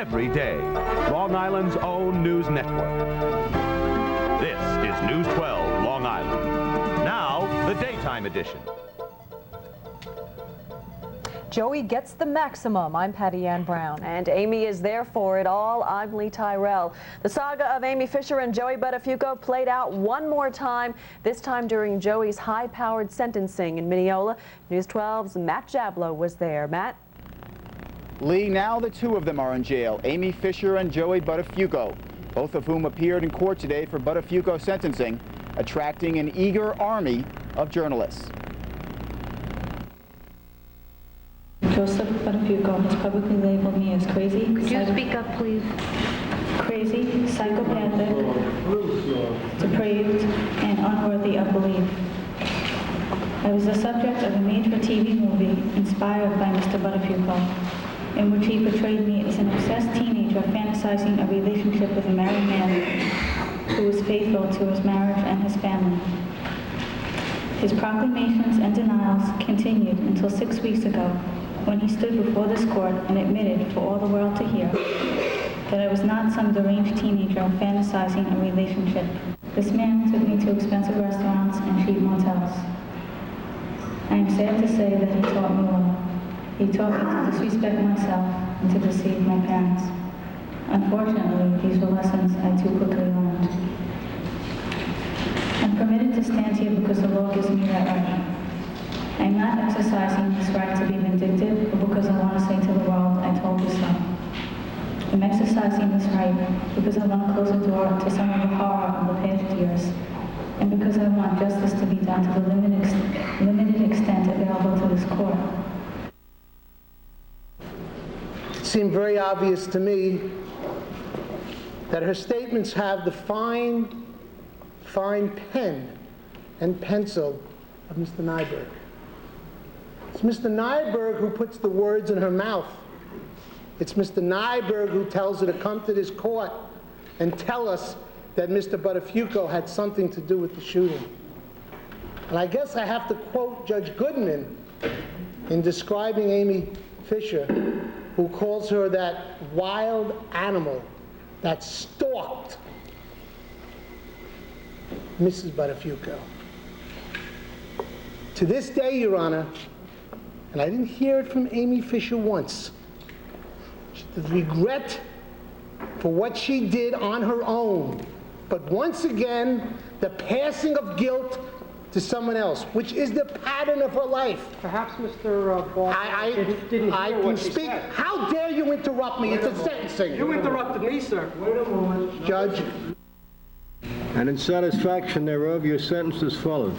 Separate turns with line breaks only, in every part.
every day. Long Island's own news network. This is News 12 Long Island. Now, the daytime edition.
Joey gets the maximum. I'm Patti Browne.
And Amy is there for it all. I'm Tyrell. The saga of Amy Fisher and Joey Buttafuoco played out one more time, this time during Joey's high-powered sentencing in Mineola. News 12's Matt Jablow was there. Matt?
Lee, now the two of them are in jail, Amy Fisher and Joey Buttafuoco, both of whom appeared in court today for Buttafuoco sentencing, attracting an eager army of journalists.
Joseph Buttafuoco has publicly labeled me as crazy.
Could you speak up, please?
Crazy, psychopathic, depraved, and unworthy of belief. I was the subject of a made-for-TV movie inspired by Mr. Buttafuoco, in which he portrayed me as an obsessed teenager fantasizing a relationship with a married man who was faithful to his marriage and his family. His proclamations and denials continued until 6 weeks ago, when he stood before this court and admitted for all the world to hear that I was not some deranged teenager fantasizing a relationship. This man took me to expensive restaurants and cheap motels. I am sad to say that he taught me well. He taught me to disrespect myself and to deceive my parents. Unfortunately, these were lessons I too quickly learned. I'm permitted to stand here because the law gives me that right. I am not exercising this right to be vindictive or because I want to say to the world, I told you so. I'm exercising this right because I want to close the door to some of the horror of the past years, and because I want justice to be done to the limited extent available to this court.
It seemed very obvious to me that her statements have the fine pen and pencil of Mr. Nyberg. It's Mr. Nyberg who puts the words in her mouth. It's Mr. Nyberg who tells her to come to this court and tell us that Mr. Buttafuoco had something to do with the shooting. And I guess I have to quote Judge Goodman in describing Amy Fisher, who calls her that wild animal that stalked Mrs. Buttafuoco. To this day, Your Honor, and I didn't hear it from Amy Fisher once, the regret for what she did on her own, but once again, the passing of guilt to someone else, which is the pattern of her life.
Perhaps Mr. Browne didn't hear what she said.
How dare you interrupt me? It's a sentencing.
You interrupted me, sir. Wait a moment.
Judge.
And in satisfaction thereof, your sentence as follows.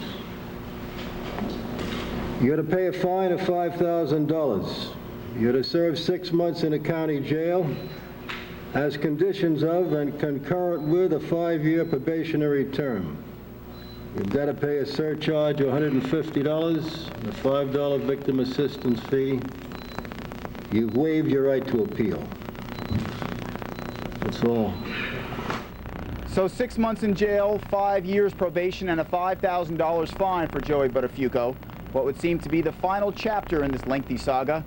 You're to pay a fine of $5,000. You're to serve 6 months in a county jail as conditions of and concurrent with a 5-year probationary term. You've got to pay a surcharge of $150 and a $5 victim assistance fee. You've waived your right to appeal. That's all.
So 6 months in jail, 5 years probation, and a $5,000 fine for Joey Buttafuoco. What would seem to be the final chapter in this lengthy saga.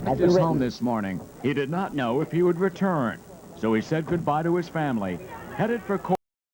At his home this morning, he did not know if he would return, so he said goodbye to his family, headed for court.